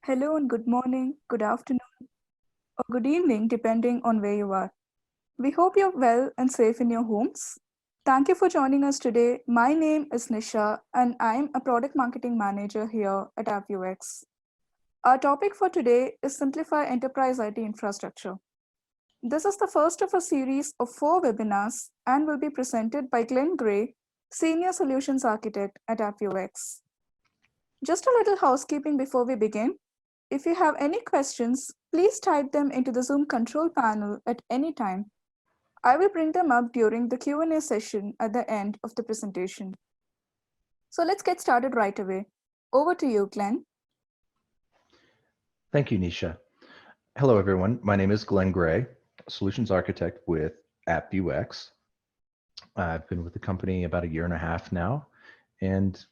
Hello and good morning, good afternoon, or good evening, depending on where you are. We hope you're well and safe in your homes. Thank you for joining us today. My name is Nisha, and I'm a product marketing manager here at AppViewX. Our topic for today is Simplify Enterprise IT Infrastructure. This is the first of a series of 4 webinars and will be presented by Glenn Gray, Senior Solutions Architect at AppViewX. Just a little housekeeping before we begin. If you have any questions, please type them into the Zoom control panel at any time. I will bring them up during the Q&A session at the end of the presentation. So let's get started right away. Over to you, Glenn. Thank you, Nisha. Hello, everyone. My name is Glenn Gray, Solutions Architect with AppViewX. I've been with the company about 1.5 years now, and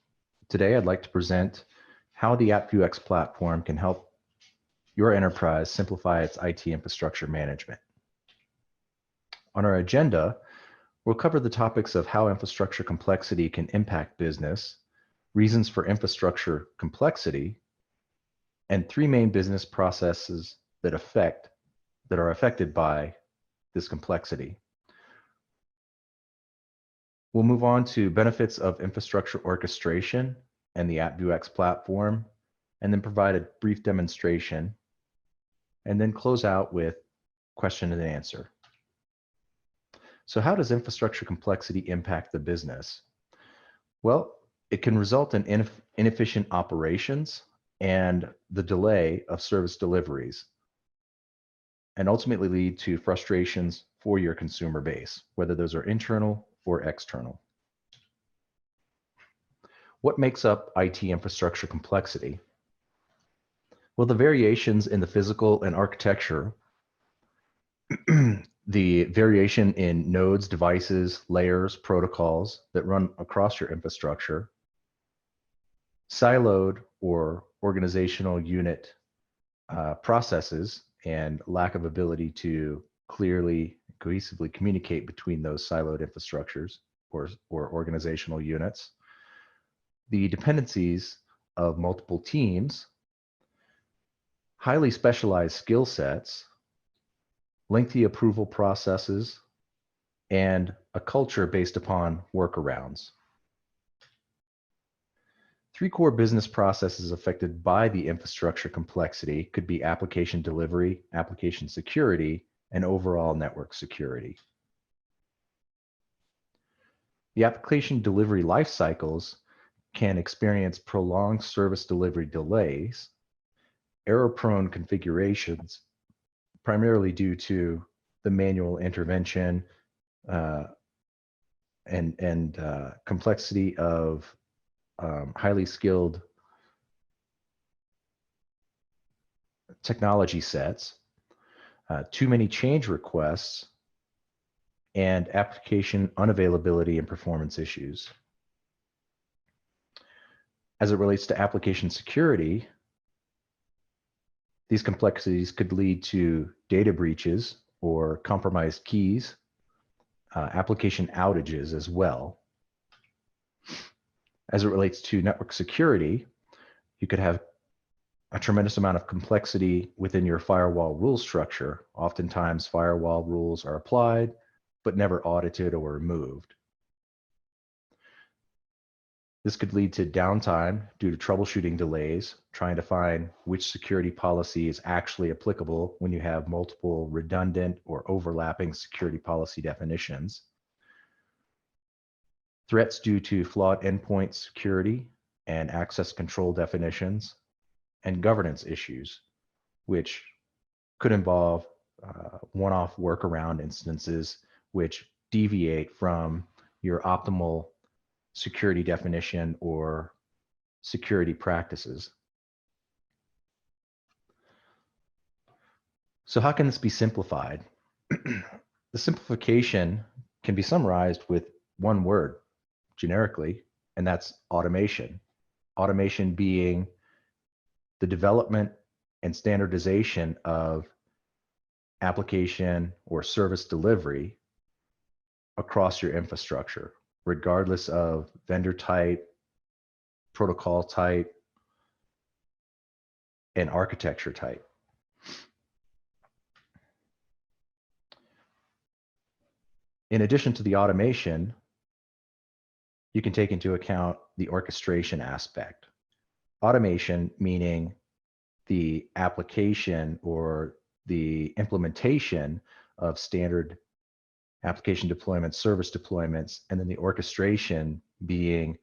today I'd like to present how the AppViewX platform can help your enterprise simplify its IT infrastructure management. On our agenda, we'll cover the topics of how infrastructure complexity can impact business, reasons for infrastructure complexity, and 3 main business processes that are affected by this complexity. We'll move on to benefits of infrastructure orchestration and the AppViewX platform, and then provide a brief demonstration, and then close out with question and answer. So how does infrastructure complexity impact the business? Well, it can result in inefficient operations and the delay of service deliveries, and ultimately lead to frustrations for your consumer base, whether those are internal or external. What makes up IT infrastructure complexity? Well, the variations in the physical and architecture, the variation in nodes, devices, layers, protocols that run across your infrastructure, siloed or organizational unit processes, and lack of ability to clearly, cohesively communicate between those siloed infrastructures or organizational units, the dependencies of multiple teams, highly specialized skill sets, lengthy approval processes, and a culture based upon workarounds. 3 core business processes affected by the infrastructure complexity could be application delivery, application security, and overall network security. The application delivery life cycles can experience prolonged service delivery delays, error-prone configurations, primarily due to the manual intervention and complexity of highly skilled technology sets, too many change requests, and application unavailability and performance issues. As it relates to application security, these complexities could lead to data breaches or compromised keys, application outages as well. As it relates to network security, you could have a tremendous amount of complexity within your firewall rule structure. Oftentimes, firewall rules are applied, but never audited or removed. This could lead to downtime due to troubleshooting delays, trying to find which security policy is actually applicable when you have multiple redundant or overlapping security policy definitions. Threats due to flawed endpoint security and access control definitions, and governance issues, which could involve one-off workaround instances which deviate from your optimal security definition or security practices. So how can this be simplified? The simplification can be summarized with one word, generically, and that's automation. Automation being the development and standardization of application or service delivery across your infrastructure, regardless of vendor type, protocol type, and architecture type. In addition to the automation, you can take into account the orchestration aspect. Automation meaning the application or the implementation of standard application deployments, service deployments, and then the orchestration being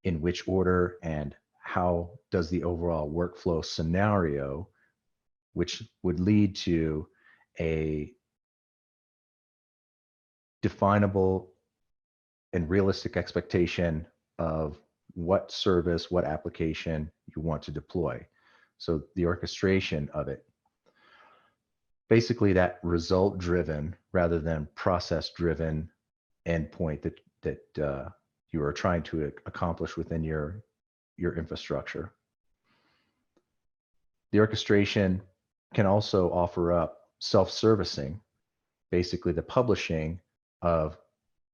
in which order and how does the overall workflow scenario, which would lead to a definable and realistic expectation of what service, what application you want to deploy. So the orchestration of it. Basically that result-driven rather than process-driven endpoint that you are trying to accomplish within your infrastructure. The orchestration can also offer up self-servicing, basically the publishing of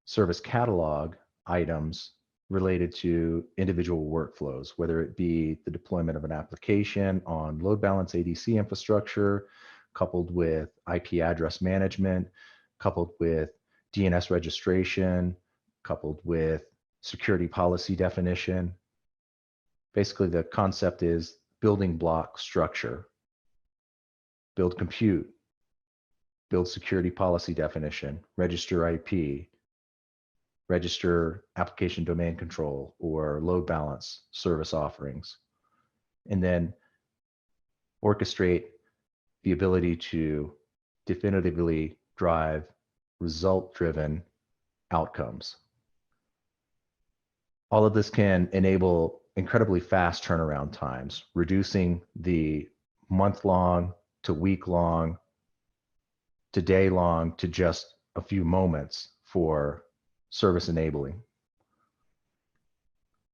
service catalog items related to individual workflows, whether it be the deployment of an application on load balance ADC infrastructure, coupled with IP address management, coupled with DNS registration, coupled with security policy definition. Basically, the concept is building block structure, build compute, build security policy definition, register IP, register application domain control or load balance service offerings, and then orchestrate the ability to definitively drive result-driven outcomes. All of this can enable incredibly fast turnaround times, reducing the month-long to week-long to day-long to just a few moments for service enabling.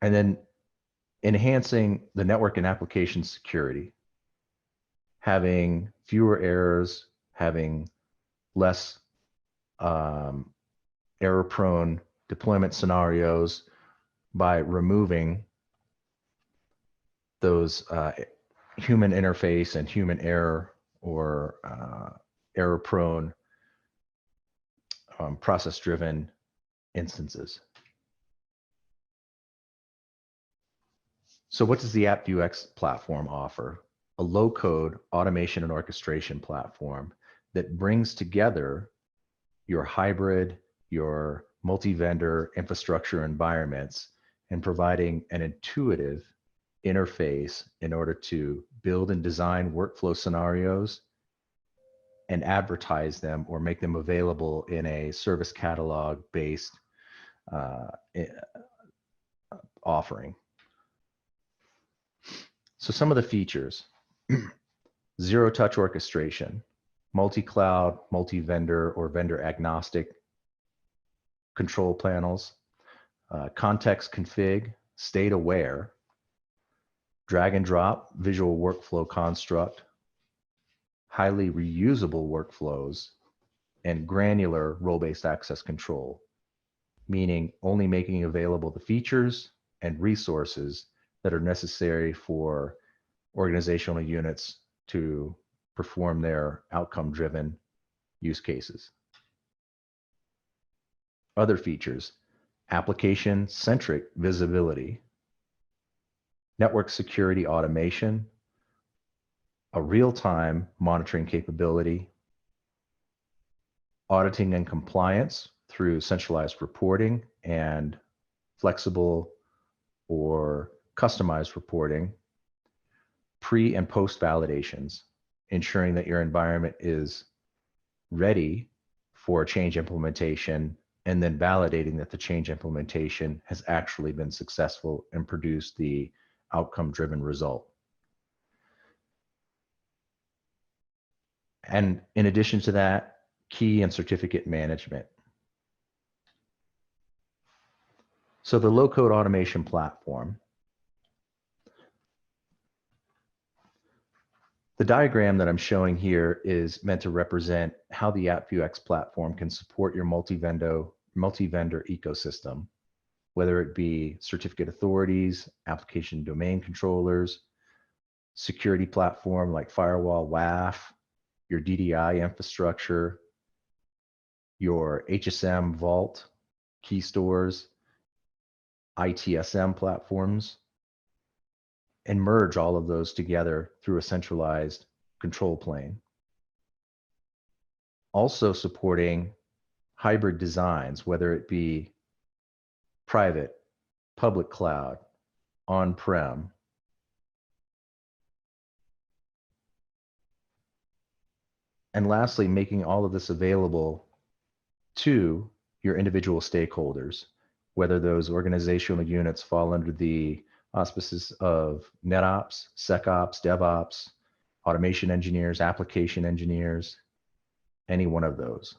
And then enhancing the network and application security, having fewer errors, having less error-prone deployment scenarios by removing those human interface and human error or error-prone process-driven instances. So what does the AppViewX platform offer? A low-code automation and orchestration platform that brings together your hybrid, your multi-vendor infrastructure environments and providing an intuitive interface in order to build and design workflow scenarios and advertise them or make them available in a service catalog based offering. So some of the features: zero touch orchestration, multi-cloud, multi-vendor or vendor agnostic control panels, context config, state aware, drag and drop visual workflow construct, highly reusable workflows, and granular role-based access control, meaning only making available the features and resources that are necessary for organizational units to perform their outcome-driven use cases. Other features: application-centric visibility, network security automation, a real-time monitoring capability, auditing and compliance through centralized reporting and flexible or customized reporting, pre and post validations, ensuring that your environment is ready for change implementation, and then validating that the change implementation has actually been successful and produced the outcome-driven result. And in addition to that, key and certificate management. So the low-code automation platform. The diagram that I'm showing here is meant to represent how the AppViewX platform can support your multi-vendor ecosystem, whether it be certificate authorities, application domain controllers, security platform like firewall, WAF, your DDI infrastructure, your HSM vault, key stores, ITSM platforms, and merge all of those together through a centralized control plane. Also supporting hybrid designs, whether it be private, public cloud, on-prem. And lastly, making all of this available to your individual stakeholders, whether those organizational units fall under the auspices of NetOps, SecOps, DevOps, automation engineers, application engineers, any one of those.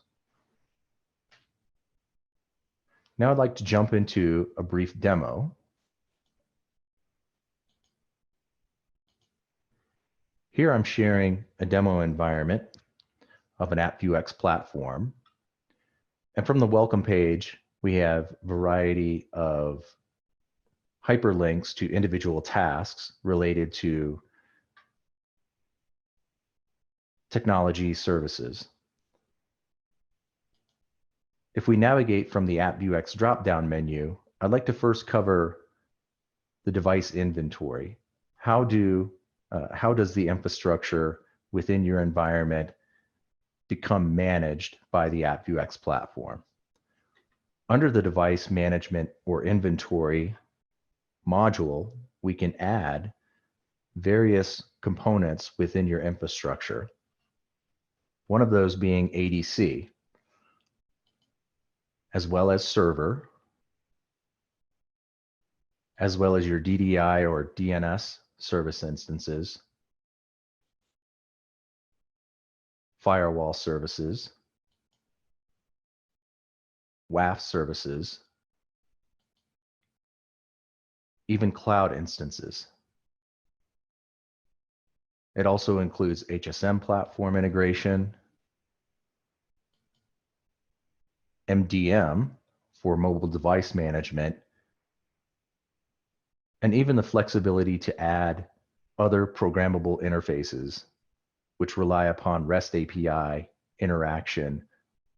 Now I'd like to jump into a brief demo. Here I'm sharing a demo environment of an AppViewX platform. And from the welcome page, we have a variety of hyperlinks to individual tasks related to technology services. If we navigate from the AppViewX drop-down menu, I'd like to first cover the device inventory. How does the infrastructure within your environment become managed by the AppViewX platform? Under the device management or inventory module, we can add various components within your infrastructure. One of those being ADC, as well as server, as well as your DDI or DNS service instances, firewall services, WAF services, even cloud instances. It also includes HSM platform integration, MDM for mobile device management, and even the flexibility to add other programmable interfaces which rely upon REST API interaction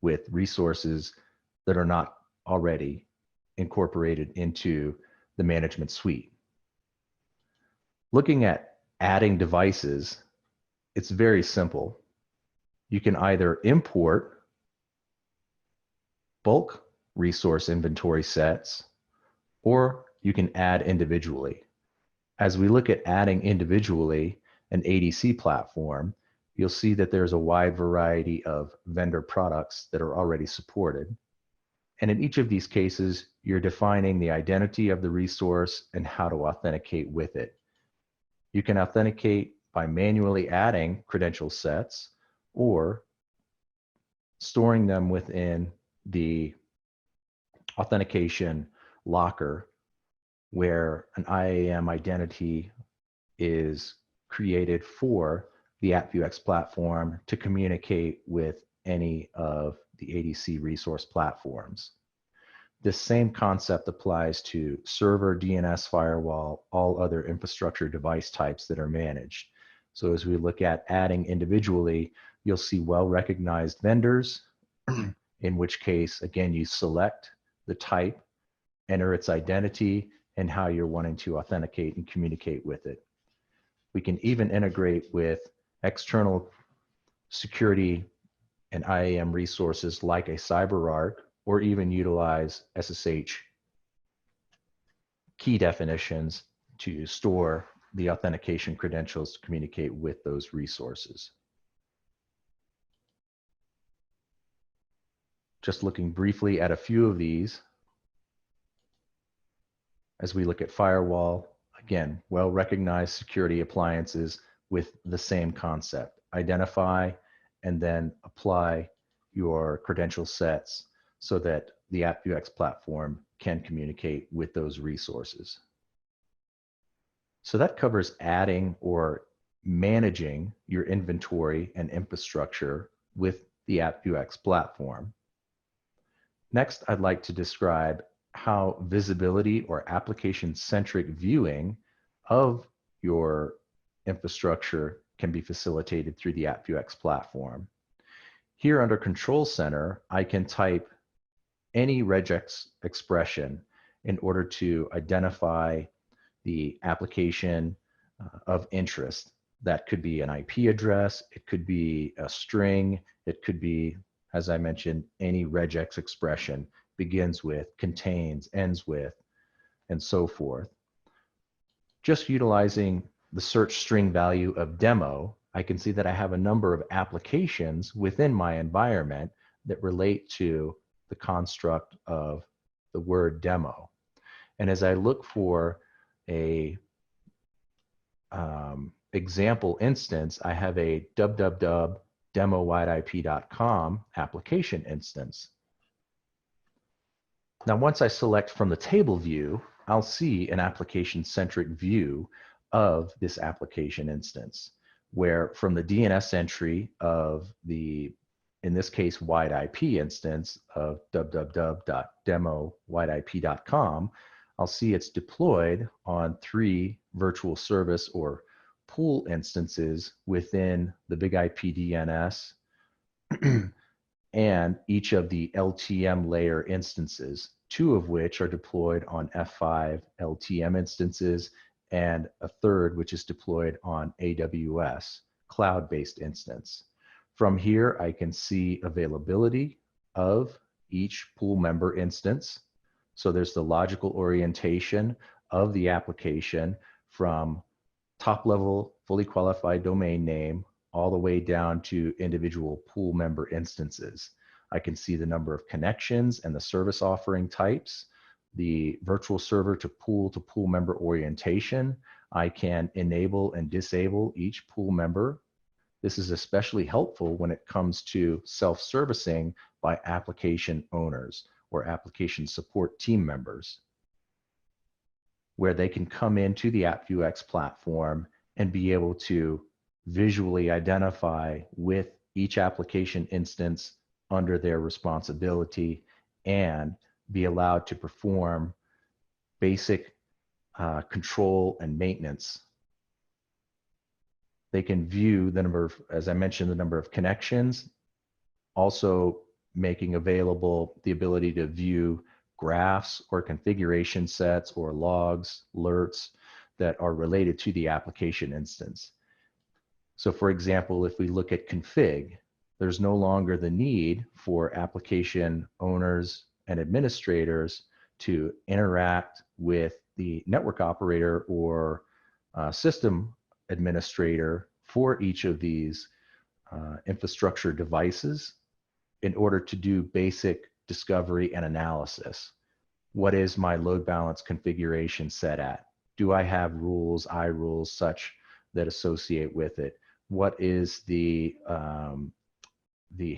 with resources that are not already incorporated into the management suite. Looking at adding devices, it's very simple. You can either import bulk resource inventory sets, or you can add individually. As we look at adding individually an ADC platform, you'll see that there's a wide variety of vendor products that are already supported. And in each of these cases, you're defining the identity of the resource and how to authenticate with it. You can authenticate by manually adding credential sets or storing them within the authentication locker where an IAM identity is created for the AppViewX platform to communicate with any of the ADC resource platforms. This same concept applies to server, DNS, firewall, all other infrastructure device types that are managed. So as we look at adding individually, you'll see well-recognized vendors, in which case, again, you select the type, enter its identity, and how you're wanting to authenticate and communicate with it. We can even integrate with external security and IAM resources like a CyberArk, or even utilize SSH key definitions to store the authentication credentials to communicate with those resources. Just looking briefly at a few of these. As we look at firewall, again, well-recognized security appliances with the same concept. Identify and then apply your credential sets so that the AppViewX platform can communicate with those resources. So that covers adding or managing your inventory and infrastructure with the AppViewX platform. Next, I'd like to describe how visibility or application-centric viewing of your infrastructure can be facilitated through the AppViewX platform. Here under Control Center, I can type any regex expression in order to identify the application of interest. That could be an IP address, it could be a string, it could be, as I mentioned, any regex expression, begins with, contains, ends with, and so forth. Just utilizing the search string value of demo, I can see that I have a number of applications within my environment that relate to the construct of the word demo. And as I look for a example instance, I have a www.demo-ip.com application instance. Now, once I select from the table view, I'll see an application-centric view of this application instance, where from the DNS entry of the, in this case, wide IP instance of www.demo-ip.com, I'll see it's deployed on 3 virtual service or pool instances within the big IP DNS and each of the LTM layer instances, 2 of which are deployed on F5 LTM instances, and a third which is deployed on AWS, cloud-based instance. From here, I can see availability of each pool member instance. So there's the logical orientation of the application from top level fully qualified domain name all the way down to individual pool member instances. I can see the number of connections and the service offering types, the virtual server to pool member orientation. I can enable and disable each pool member. This is especially helpful when it comes to self-servicing by application owners or application support team members, where they can come into the AppViewX platform and be able to visually identify with each application instance under their responsibility and be allowed to perform basic control and maintenance. They can view the number of, as I mentioned, the number of connections, also making available the ability to view graphs or configuration sets or logs, alerts that are related to the application instance. So for example, if we look at config, there's no longer the need for application owners and administrators to interact with the network operator or system administrator for each of these infrastructure devices in order to do basic discovery and analysis. What is my load balance configuration set at? Do I have rules, iRules, such that associate with it? What is the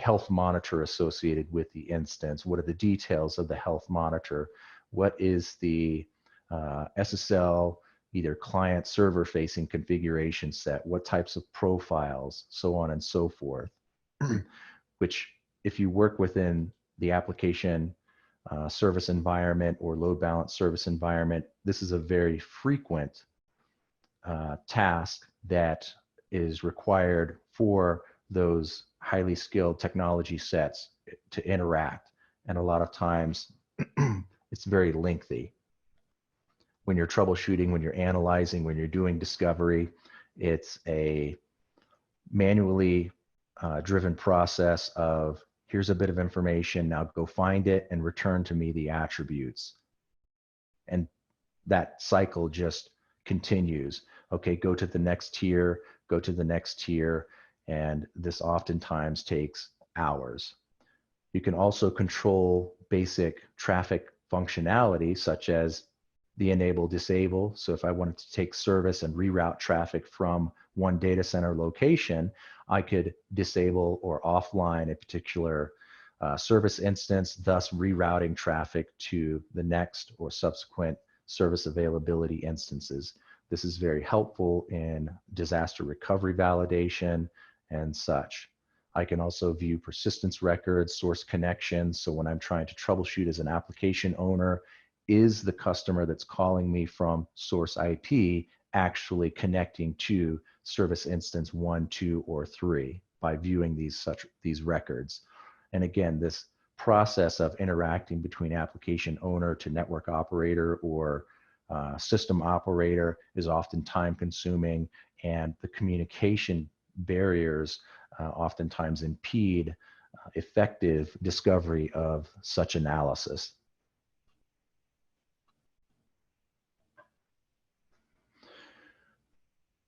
health monitor associated with the instance? What are the details of the health monitor? What is the SSL, either client server facing configuration set? What types of profiles, so on and so forth, which if you work within the application service environment or load balance service environment, this is a very frequent task that is required for those highly skilled technology sets to interact. And a lot of times it's very lengthy. When you're troubleshooting, when you're analyzing, when you're doing discovery, it's a manually driven process of here's a bit of information, now go find it and return to me the attributes. And that cycle just continues. Okay, go to the next tier, go to the next tier, and this oftentimes takes hours. You can also control basic traffic functionality, such as the enable disable. So if I wanted to take service and reroute traffic from one data center location, I could disable or offline a particular service instance, thus rerouting traffic to the next or subsequent service availability instances. This is very helpful in disaster recovery validation and such. I can also view persistence records, source connections. So when I'm trying to troubleshoot as an application owner, is the customer that's calling me from source IP actually connecting to service instance 1, 2, or 3 by viewing these records. And again, this process of interacting between application owner to network operator or system operator is often time consuming, and the communication barriers oftentimes impede effective discovery of such analysis.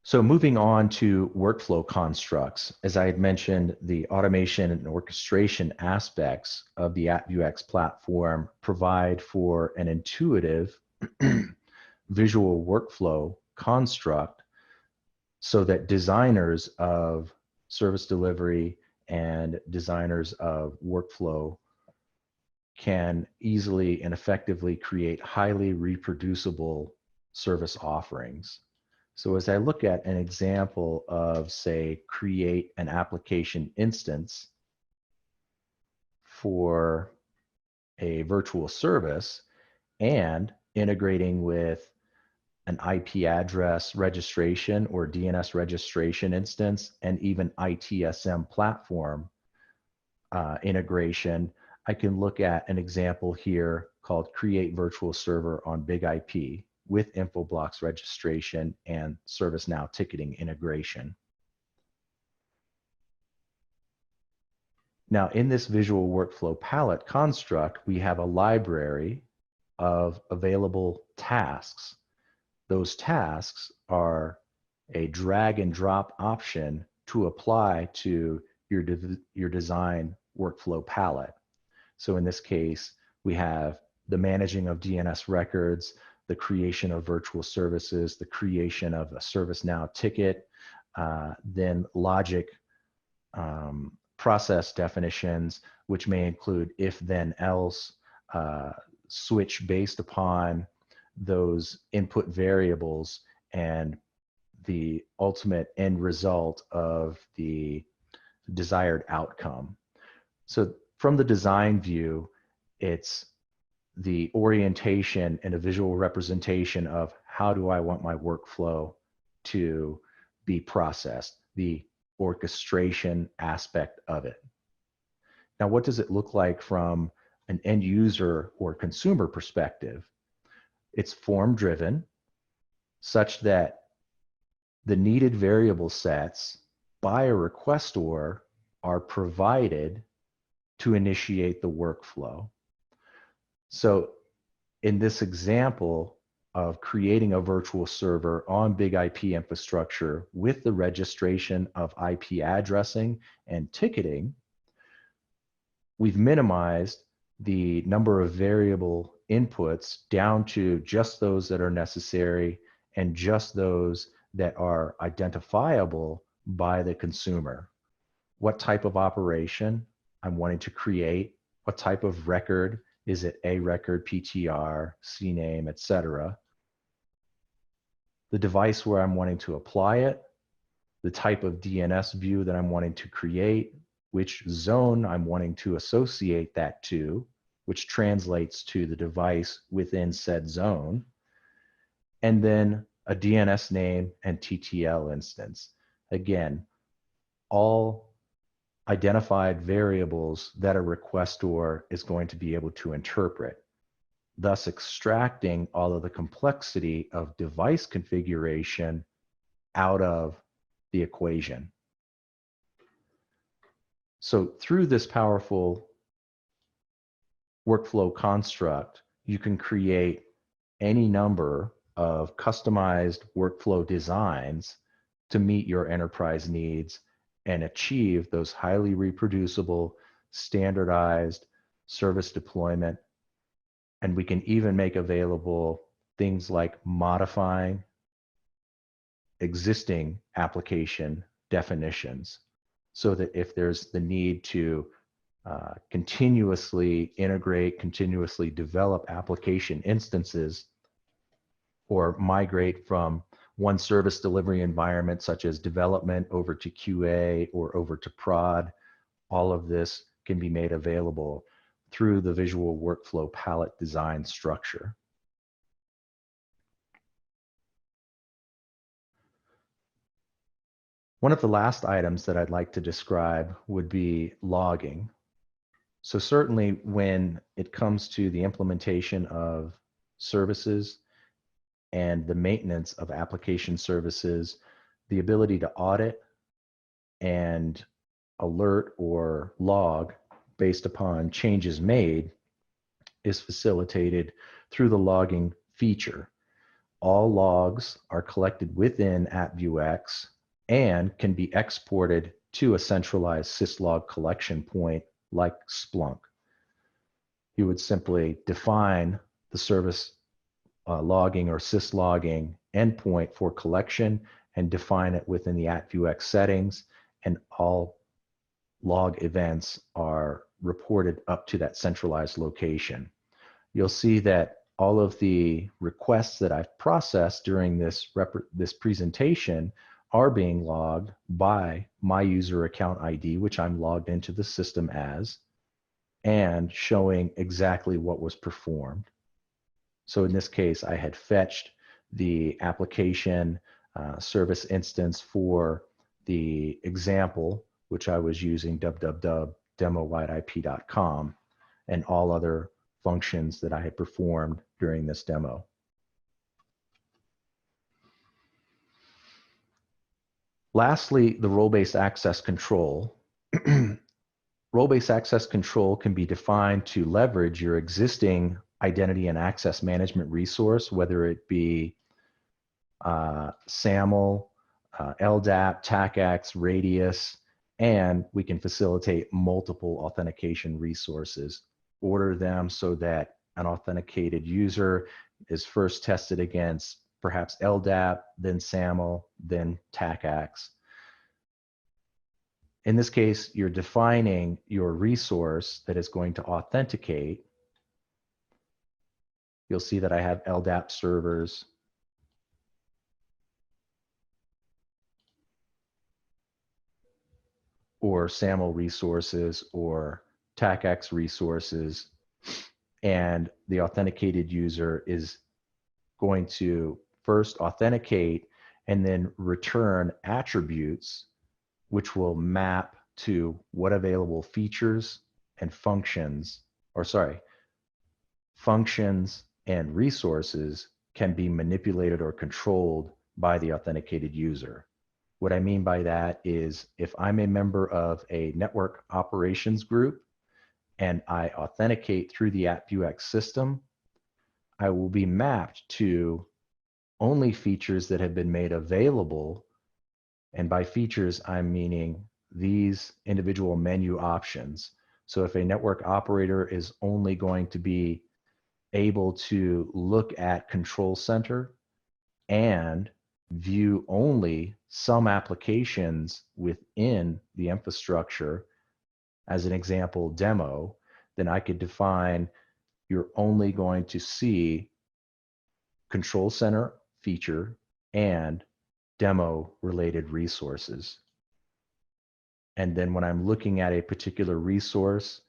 So moving on to workflow constructs, as I had mentioned, the automation and orchestration aspects of the AppViewX platform provide for an intuitive visual workflow construct so that designers of service delivery and designers of workflow can easily and effectively create highly reproducible service offerings. So as I look at an example of, say, create an application instance for a virtual service and integrating with an IP address registration or DNS registration instance and even ITSM platform integration, I can look at an example here called Create Virtual Server on Big IP with Infoblocks registration and ServiceNow ticketing integration. Now, in this visual workflow palette construct, we have a library of available tasks. Those tasks are a drag and drop option to apply to your design workflow palette. So in this case, we have the managing of DNS records, the creation of virtual services, the creation of a ServiceNow ticket, then logic process definitions, which may include if, then, else, switch based upon those input variables and the ultimate end result of the desired outcome. So from the design view, it's the orientation and a visual representation of how do I want my workflow to be processed, the orchestration aspect of it. Now, what does it look like from an end user or consumer perspective? It's form driven such that the needed variable sets by a requestor are provided to initiate the workflow. So in this example of creating a virtual server on big IP infrastructure with the registration of IP addressing and ticketing, we've minimized the number of variable inputs down to just those that are necessary and just those that are identifiable by the consumer. What type of operation I'm wanting to create, what type of record, is it a record, PTR, CNAME, etc. The device where I'm wanting to apply it, the type of DNS view that I'm wanting to create, which zone I'm wanting to associate that to, which translates to the device within said zone, and then a DNS name and TTL instance. Again, all identified variables that a requestor is going to be able to interpret, thus extracting all of the complexity of device configuration out of the equation. So through this powerful workflow construct, you can create any number of customized workflow designs to meet your enterprise needs and achieve those highly reproducible, standardized service deployment. And we can even make available things like modifying existing application definitions so that if there's the need to continuously integrate, continuously develop application instances or migrate from one service delivery environment such as development over to QA or over to prod, all of this can be made available through the visual workflow palette design structure. One of the last items that I'd like to describe would be logging. So certainly when it comes to the implementation of services and the maintenance of application services, the ability to audit and alert or log based upon changes made is facilitated through the logging feature. All logs are collected within AppViewX and can be exported to a centralized syslog collection point like Splunk. You would simply define the service logging or syslogging endpoint for collection and define it within the AppViewX settings, and all log events are reported up to that centralized location. You'll see that all of the requests that I've processed during this presentation are being logged by my user account ID, which I'm logged into the system as, and showing exactly what was performed. So in this case, I had fetched the application service instance for the example, which I was using www.demowhiteip.com, and all other functions that I had performed during this demo. Lastly, the role-based access control. Role-based access control can be defined to leverage your existing identity and access management resource, whether it be SAML, LDAP, TACACS, Radius, and we can facilitate multiple authentication resources. Order them so that an authenticated user is first tested against perhaps LDAP, then SAML, then TACACS. In this case, you're defining your resource that is going to authenticate. You'll see that I have LDAP servers, or SAML resources, or TACACS resources, and the authenticated user is going to first authenticate and then return attributes which will map to what available features and functions, functions and resources can be manipulated or controlled by the authenticated user. What I mean by that is if I'm a member of a network operations group and I authenticate through the AppViewX system, I will be mapped to only features that have been made available. And by features, I'm meaning these individual menu options. So if a network operator is only going to be able to look at Control Center and view only some applications within the infrastructure, as an example demo, then I could define you're only going to see Control Center feature and demo related resources. And then when I'm looking at a particular resource,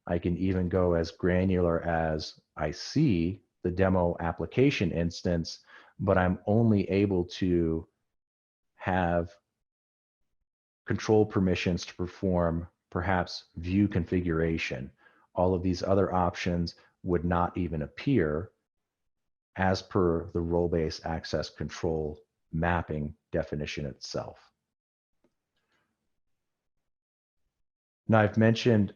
I can even go as granular as I see the demo application instance, but I'm only able to have control permissions to perform perhaps view configuration. All of these other options would not even appear as per the role-based access control mapping definition itself. Now, I've mentioned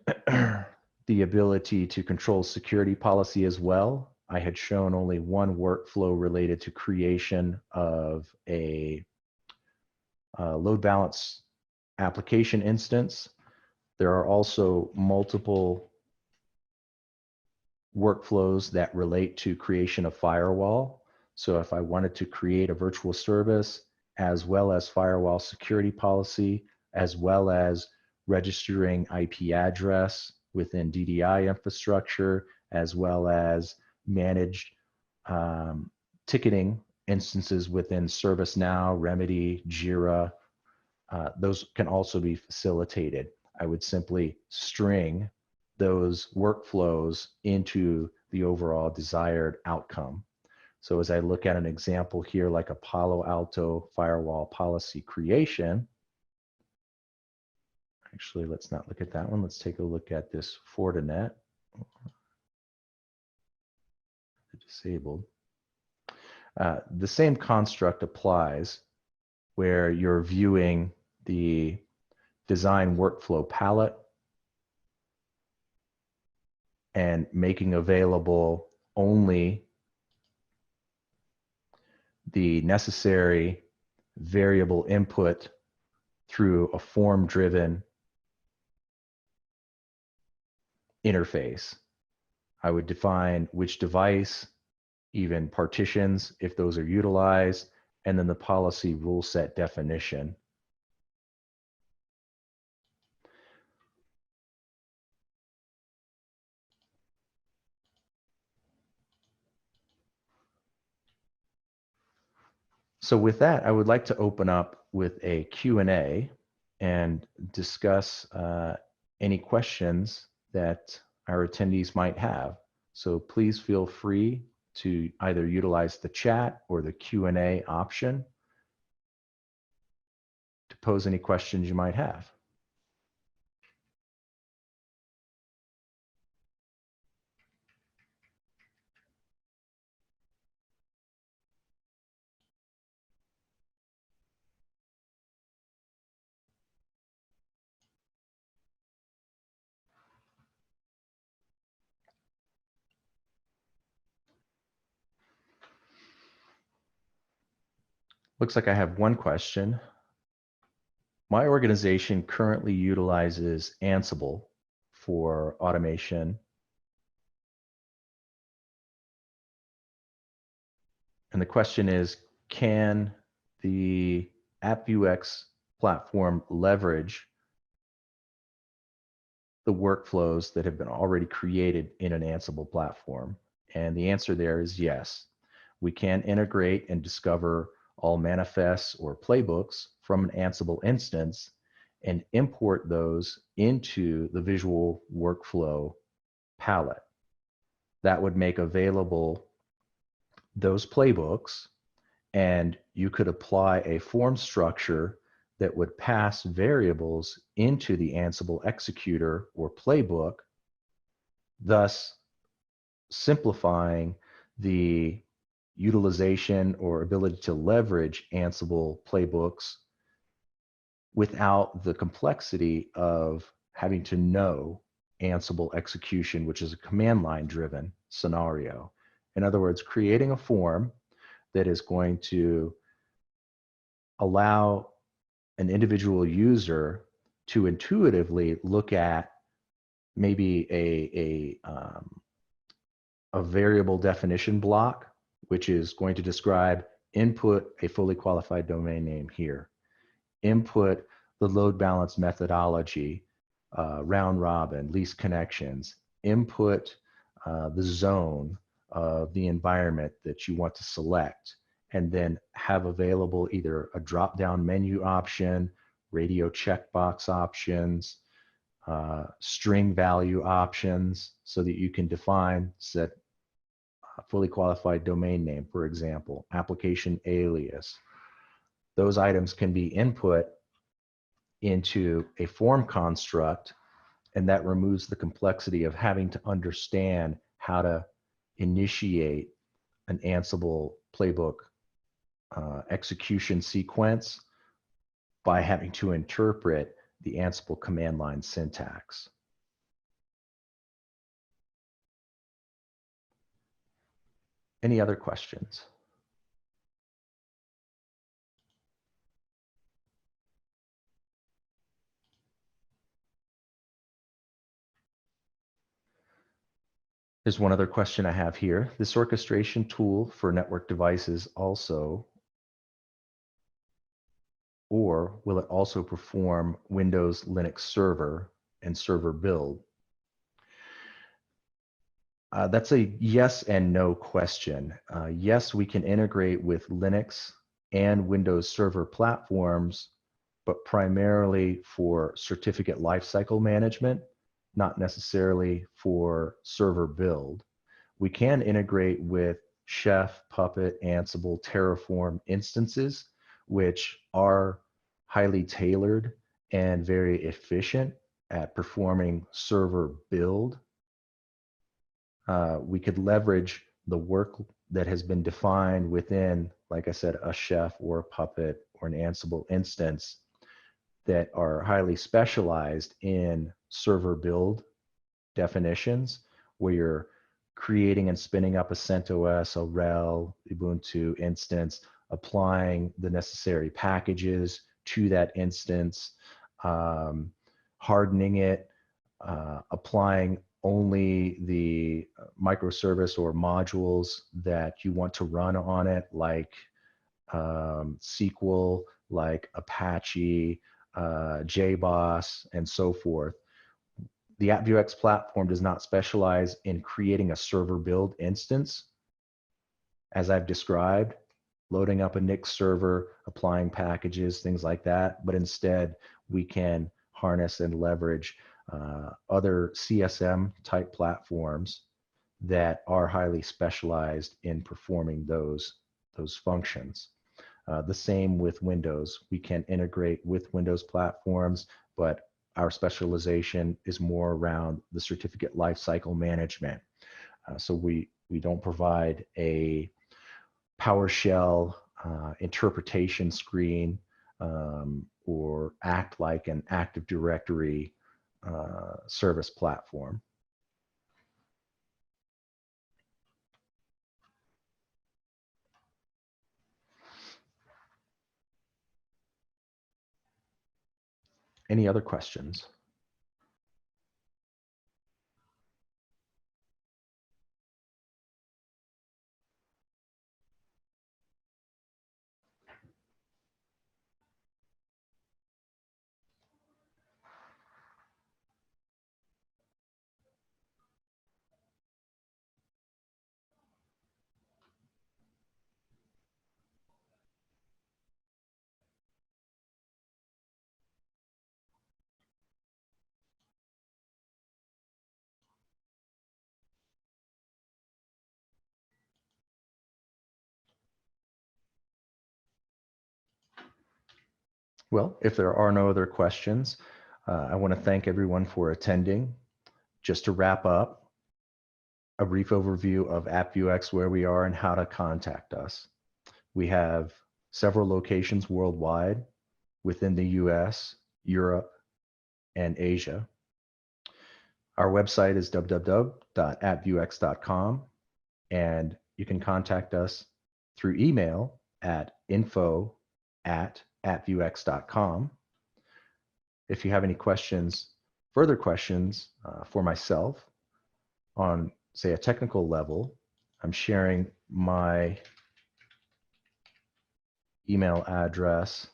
the ability to control security policy as well. I had shown only one workflow related to creation of a load balance application instance. There are also multiple workflows that relate to creation of firewall. So if I wanted to create a virtual service, as well as firewall security policy, as well as registering IP address within DDI infrastructure, as well as managed ticketing instances within ServiceNow, Remedy, Jira, those can also be facilitated. I would simply string those workflows into the overall desired outcome. So as I look at an example here, like a Palo Alto firewall policy creation, Actually, let's not look at that one. Let's take a look at this Fortinet, disabled. The same construct applies where you're viewing the design workflow palette and making available only the necessary variable input through a form-driven interface. I would define which device, even partitions, if those are utilized, and then the policy rule set definition. So with that, I would like to open up with a Q&A and discuss any questions that our attendees might have. So please feel free to either utilize the chat or the Q&A option to pose any questions you might have. Looks like I have one question. My organization currently utilizes Ansible for automation. And the question is, can the AppViewX platform leverage the workflows that have been already created in an Ansible platform? And the answer there is yes. We can integrate and discover all manifests or playbooks from an Ansible instance and import those into the visual workflow palette. That would make available those playbooks, and you could apply a form structure that would pass variables into the Ansible executor or playbook, thus simplifying the utilization or ability to leverage Ansible playbooks without the complexity of having to know Ansible execution, which is a command line driven scenario. In other words, creating a form that is going to allow an individual user to intuitively look at maybe a variable definition block, which is going to describe input a fully qualified domain name here, input the load balance methodology, round robin, least connections, input the zone of the environment that you want to select, and then have available either a drop-down menu option, radio checkbox options, string value options, so that you can define, set fully qualified domain name, for example, application alias. Those items can be input into a form construct, and that removes the complexity of having to understand how to initiate an Ansible playbook execution sequence by having to interpret the Ansible command line syntax. Any other questions? There's one other question I have here. This orchestration tool for network devices also, or will it also perform Windows Linux Server and server build? That's a yes and no question. Yes, we can integrate with Linux and Windows Server platforms, but primarily for certificate lifecycle management, not necessarily for server build. We can integrate with Chef, Puppet, Ansible, Terraform instances, which are highly tailored and very efficient at performing server build, we could leverage the work that has been defined within, like I said, a Chef or a Puppet or an Ansible instance that are highly specialized in server build definitions, where you're creating and spinning up a CentOS, a RHEL, Ubuntu instance, applying the necessary packages to that instance, hardening it, applying only the microservice or modules that you want to run on it, like SQL, like Apache, JBoss, and so forth. The AppViewX platform does not specialize in creating a server build instance, as I've described, loading up a Nix server, applying packages, things like that, but instead we can harness and leverage other CSM type platforms that are highly specialized in performing those functions. The same with Windows. We can integrate with Windows platforms, but our specialization is more around the certificate lifecycle management. So we don't provide a PowerShell interpretation screen or act like an Active Directory service platform. Any other questions? Well, if there are no other questions, I want to thank everyone for attending. Just to wrap up, a brief overview of AppViewX, where we are and how to contact us. We have several locations worldwide within the US, Europe, and Asia. Our website is www.appviewx.com, and you can contact us through email at info@appviewx.com. If you have any questions, further questions for myself on, say, a technical level, I'm sharing my email address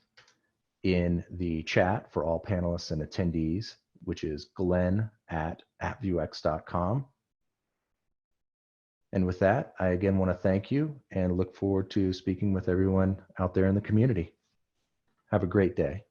in the chat for all panelists and attendees, which is glenn@appviewx.com. And with that, I again want to thank you and look forward to speaking with everyone out there in the community. Have a great day.